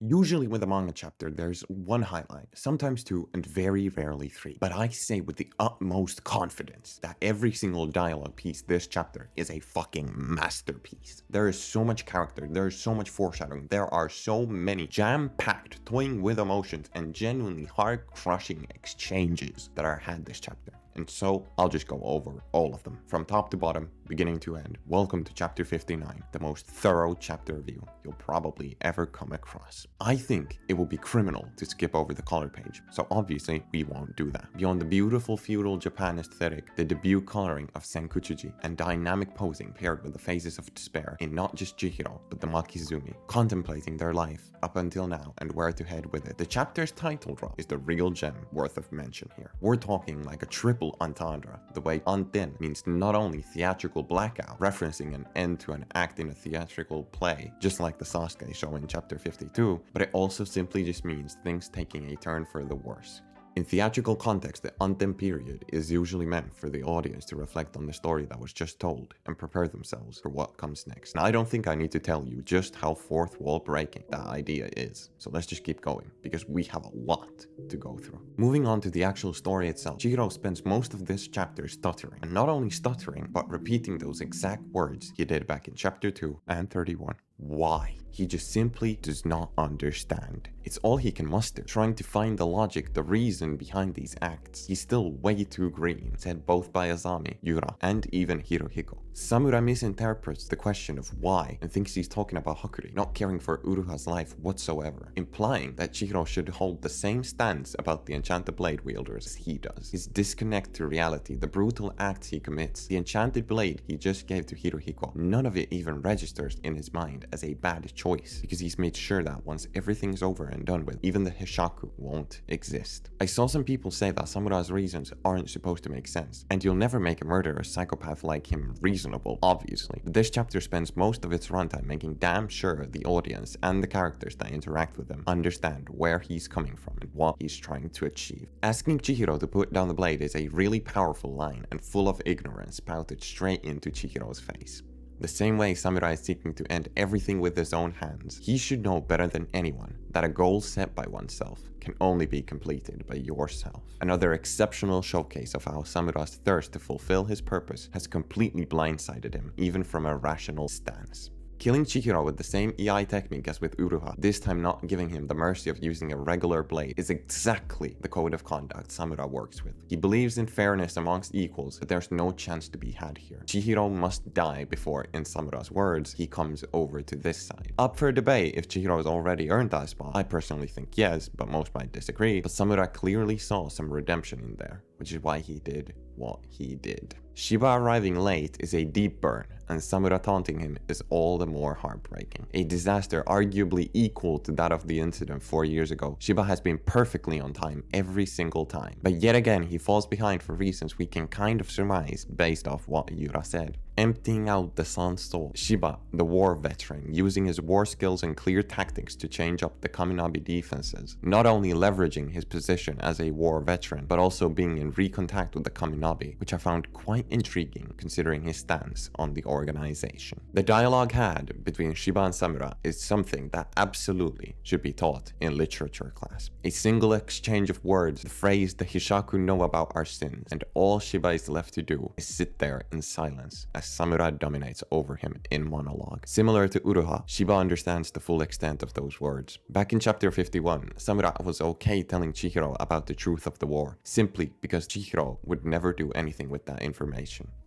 Usually with a manga chapter, there's one highlight, sometimes two, and very rarely three. But I say with the utmost confidence that every single dialogue piece this chapter is a fucking masterpiece. There is so much character, there is so much foreshadowing, there are so many jam-packed, toying with emotions, and genuinely heart-crushing exchanges that are had this chapter. And so, I'll just go over all of them, from top to bottom, beginning to end. Welcome to chapter 59, the most thorough chapter review you'll probably ever come across. I think it will be criminal to skip over the color page, so obviously we won't do that. Beyond the beautiful feudal Japan aesthetic, the debut coloring of Senkuchuji, and dynamic posing paired with the phases of despair in not just Chihiro, but the Makizumi, contemplating their life up until now and where to head with it. The chapter's title drop is the real gem worth of mention here. We're talking like a triple entendre, the way anten means not only theatrical blackout, referencing an end to an act in a theatrical play, just like the Sasuke show in chapter 52, but it also simply just means things taking a turn for the worse. In theatrical context, the anten period is usually meant for the audience to reflect on the story that was just told and prepare themselves for what comes next. Now, I don't think I need to tell you just how fourth wall breaking that idea is, so let's just keep going, because we have a lot to go through. Moving on to the actual story itself, Chihiro spends most of this chapter stuttering, and not only stuttering, but repeating those exact words he did back in chapter 2 and 31. Why? He just simply does not understand. It's all he can muster, trying to find the logic, the reason behind these acts. He's still way too green, said both by Azami, Yura, and even Hirohiko. Samura misinterprets the question of why and thinks he's talking about Hakuri, not caring for Uruha's life whatsoever, implying that Chihiro should hold the same stance about the enchanted blade wielders as he does. His disconnect to reality, the brutal acts he commits, the enchanted blade he just gave to Hirohiko, none of it even registers in his mind as a bad choice, because he's made sure that once everything's over and done with, even the Hishaku won't exist. I saw some people say that Samura's reasons aren't supposed to make sense, and you'll never make a murderous psychopath like him reasonable, obviously. But this chapter spends most of its runtime making damn sure the audience and the characters that interact with him understand where he's coming from and what he's trying to achieve. Asking Chihiro to put down the blade is a really powerful line and full of ignorance spouted straight into Chihiro's face. The same way Samurai is seeking to end everything with his own hands, he should know better than anyone that a goal set by oneself can only be completed by yourself. Another exceptional showcase of how Samura's thirst to fulfill his purpose has completely blindsided him, even from a rational stance. Killing Chihiro with the same EI technique as with Uruha, this time not giving him the mercy of using a regular blade, is exactly the code of conduct Samura works with. He believes in fairness amongst equals, but there's no chance to be had here. Chihiro must die before, in Samura's words, he comes over to this side. Up for debate if Chihiro has already earned that spot. I personally think yes, but most might disagree. But Samura clearly saw some redemption in there, which is why he did what he did. Shiba arriving late is a deep burn, and Samura taunting him is all the more heartbreaking. A disaster arguably equal to that of the incident 4 years ago, Shiba has been perfectly on time every single time. But yet again, he falls behind for reasons we can kind of surmise based off what Yura said. Emptying out the son's soul, Shiba, the war veteran, using his war skills and clear tactics to change up the Kaminabi defenses, not only leveraging his position as a war veteran, but also being in recontact with the Kaminabi, which I found quite intriguing considering his stance on the organization. The dialogue had between Shiba and Samura is something that absolutely should be taught in literature class. A single exchange of words, the phrase "the Hishaku know about our sins," and all Shiba is left to do is sit there in silence as Samura dominates over him in monologue. Similar to Uruha, Shiba understands the full extent of those words. Back in chapter 51, Samura was okay telling Chihiro about the truth of the war, simply because Chihiro would never do anything with that information.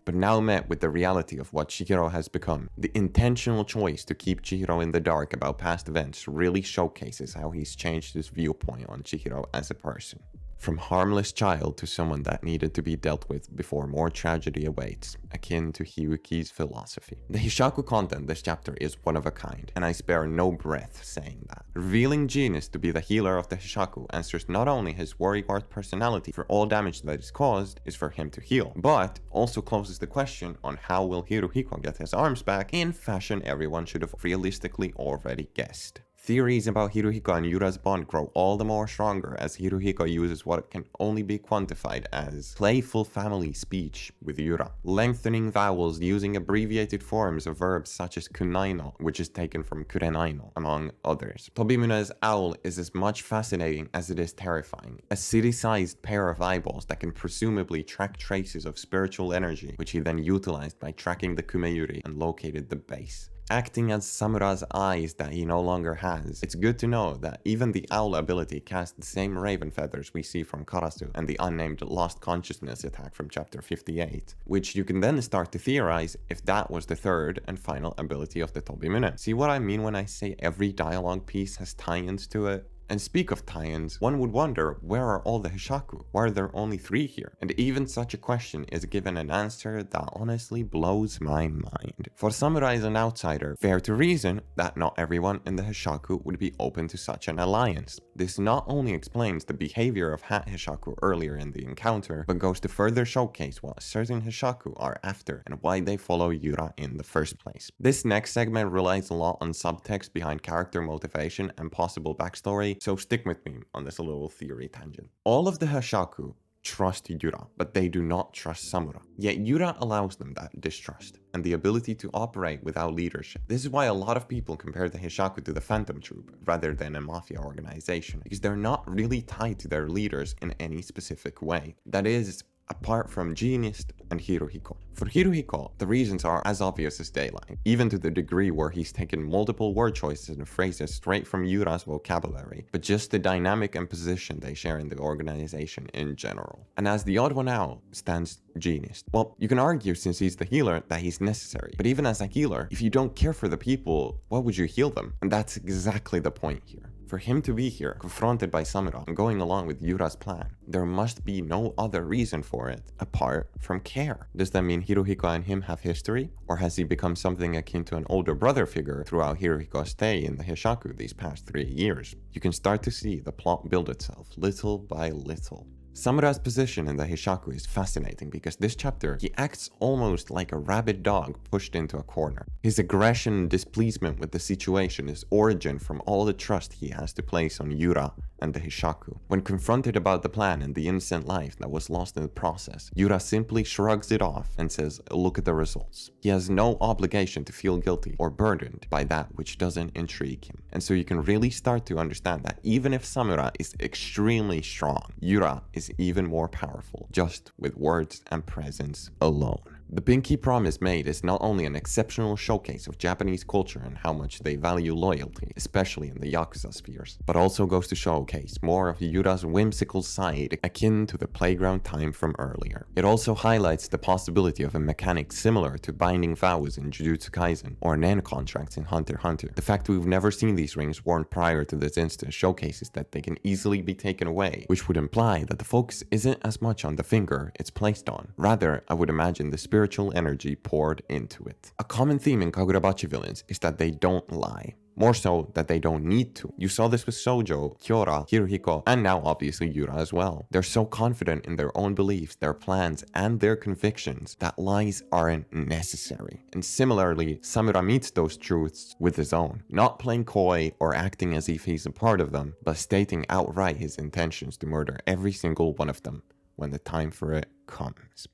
But now met with the reality of what Chihiro has become, the intentional choice to keep Chihiro in the dark about past events really showcases how he's changed his viewpoint on Chihiro as a person. From harmless child to someone that needed to be dealt with before more tragedy awaits, akin to Hiyuki's philosophy. The Hishaku content this chapter is one of a kind, and I spare no breath saying that. Revealing Genius to be the healer of the Hishaku answers not only his worrywart personality for all damage that is caused is for him to heal, but also closes the question on how will Hirohiko get his arms back in fashion everyone should have realistically already guessed. Theories about Hirohiko and Yura's bond grow all the more stronger as Hirohiko uses what can only be quantified as playful family speech with Yura, lengthening vowels using abbreviated forms of verbs such as kunaino, which is taken from kurenaino, among others. Tobimune's owl is as much fascinating as it is terrifying, a city-sized pair of eyeballs that can presumably track traces of spiritual energy, which he then utilized by tracking the kumeyuri and located the base. Acting as Samura's eyes that he no longer has, it's good to know that even the owl ability casts the same raven feathers we see from Karasu and the unnamed lost consciousness attack from chapter 58, which you can then start to theorize if that was the third and final ability of the Tobimune. See what I mean when I say every dialogue piece has tie-ins to it? And speak of tie-ins, one would wonder, where are all the Hishaku? Why are there only 3 here? And even such a question is given an answer that honestly blows my mind. For Samura is an outsider, fair to reason that not everyone in the Hishaku would be open to such an alliance. This not only explains the behavior of Hat Hishaku earlier in the encounter, but goes to further showcase what certain Hishaku are after and why they follow Yura in the first place. This next segment relies a lot on subtext behind character motivation and possible backstory, so stick with me on this little theory tangent. All of the Hishaku trust Yura, but they do not trust Samura. Yet Yura allows them that distrust and the ability to operate without leadership. This is why a lot of people compare the Hishaku to the Phantom Troop rather than a mafia organization, because they're not really tied to their leaders in any specific way. That is, apart from Genius and Hirohiko. For Hirohiko, the reasons are as obvious as daylight, even to the degree where he's taken multiple word choices and phrases straight from Yura's vocabulary, but just the dynamic and position they share in the organization in general. And as the odd one out stands Genius. Well, you can argue since he's the healer that he's necessary, but even as a healer, if you don't care for the people, why would you heal them? And that's exactly the point here. For him to be here, confronted by Samura and going along with Yura's plan, there must be no other reason for it apart from care. Does that mean Hirohiko and him have history? Or has he become something akin to an older brother figure throughout Hirohiko's stay in the Hishaku these past 3 years? You can start to see the plot build itself little by little. Samura's position in the Hishaku is fascinating because this chapter, he acts almost like a rabid dog pushed into a corner. His aggression and displeasement with the situation is origin from all the trust he has to place on Yura and the Hishaku. When confronted about the plan and the innocent life that was lost in the process, Yura simply shrugs it off and says, look at the results. He has no obligation to feel guilty or burdened by that which doesn't intrigue him. And so you can really start to understand that even if Samura is extremely strong, Yura is even more powerful, just with words and presence alone. The pinky promise made is not only an exceptional showcase of Japanese culture and how much they value loyalty, especially in the Yakuza spheres, but also goes to showcase more of Yura's whimsical side akin to the playground time from earlier. It also highlights the possibility of a mechanic similar to binding vows in Jujutsu Kaisen or Nen contracts in Hunter x Hunter. The fact we've never seen these rings worn prior to this instance showcases that they can easily be taken away, which would imply that the focus isn't as much on the finger it's placed on. Rather, I would imagine the spiritual energy poured into it. A common theme in Kagurabachi villains is that they don't lie. More so that they don't need to. You saw this with Sojo, Kyora, Hirohiko, and now obviously Yura as well. They're so confident in their own beliefs, their plans, and their convictions that lies aren't necessary. And similarly, Samura meets those truths with his own, not playing coy or acting as if he's a part of them, but stating outright his intentions to murder every single one of them when the time for it comes.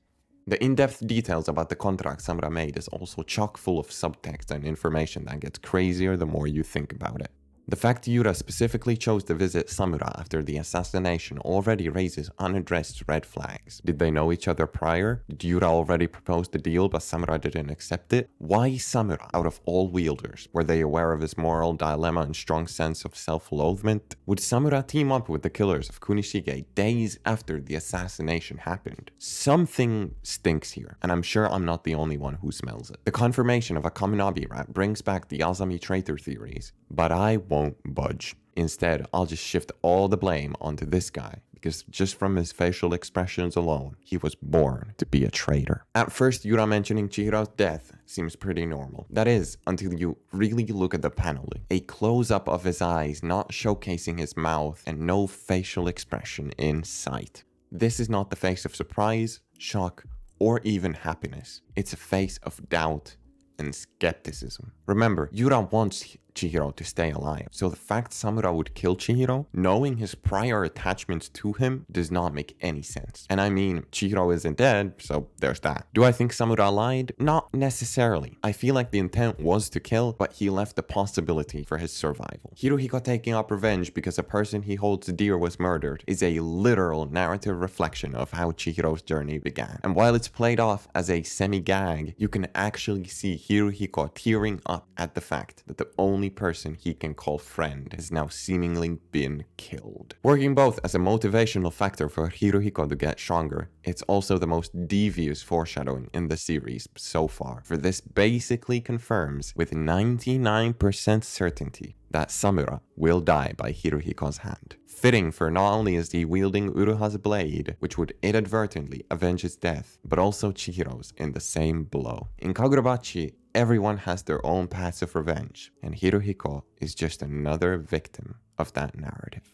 The in-depth details about the contract Samura made is also chock full of subtext and information that gets crazier the more you think about it. The fact Yura specifically chose to visit Samura after the assassination already raises unaddressed red flags. Did they know each other prior? Did Yura already propose the deal but Samura didn't accept it? Why Samura out of all wielders? Were they aware of his moral dilemma and strong sense of self-loathment? Would Samura team up with the killers of Kunishige days after the assassination happened? Something stinks here, and I'm sure I'm not the only one who smells it. The confirmation of a Kaminabi rat brings back the Azami traitor theories, but I won't budge. Instead, I'll just shift all the blame onto this guy, because just from his facial expressions alone, he was born to be a traitor. At first, Yura mentioning Chihiro's death seems pretty normal. That is, until you really look at the paneling. A close-up of his eyes not showcasing his mouth and no facial expression in sight. This is not the face of surprise, shock, or even happiness. It's a face of doubt and skepticism. Remember, Yura wants Chihiro to stay alive. So the fact Samura would kill Chihiro, knowing his prior attachments to him, does not make any sense. And I mean, Chihiro isn't dead, so there's that. Do I think Samura lied? Not necessarily. I feel like the intent was to kill, but he left the possibility for his survival. Hirohiko taking up revenge because a person he holds dear was murdered is a literal narrative reflection of how Chihiro's journey began. And while it's played off as a semi-gag, you can actually see Hirohiko tearing up at the fact that the only person he can call friend has now seemingly been killed. Working both as a motivational factor for Hirohiko to get stronger, it's also the most devious foreshadowing in the series so far, for this basically confirms with 99% certainty that Samura will die by Hirohiko's hand. Fitting, for not only is he wielding Uruha's blade, which would inadvertently avenge his death, but also Chihiro's in the same blow. In Kagurabachi, everyone has their own paths of revenge, and Hirohiko is just another victim of that narrative.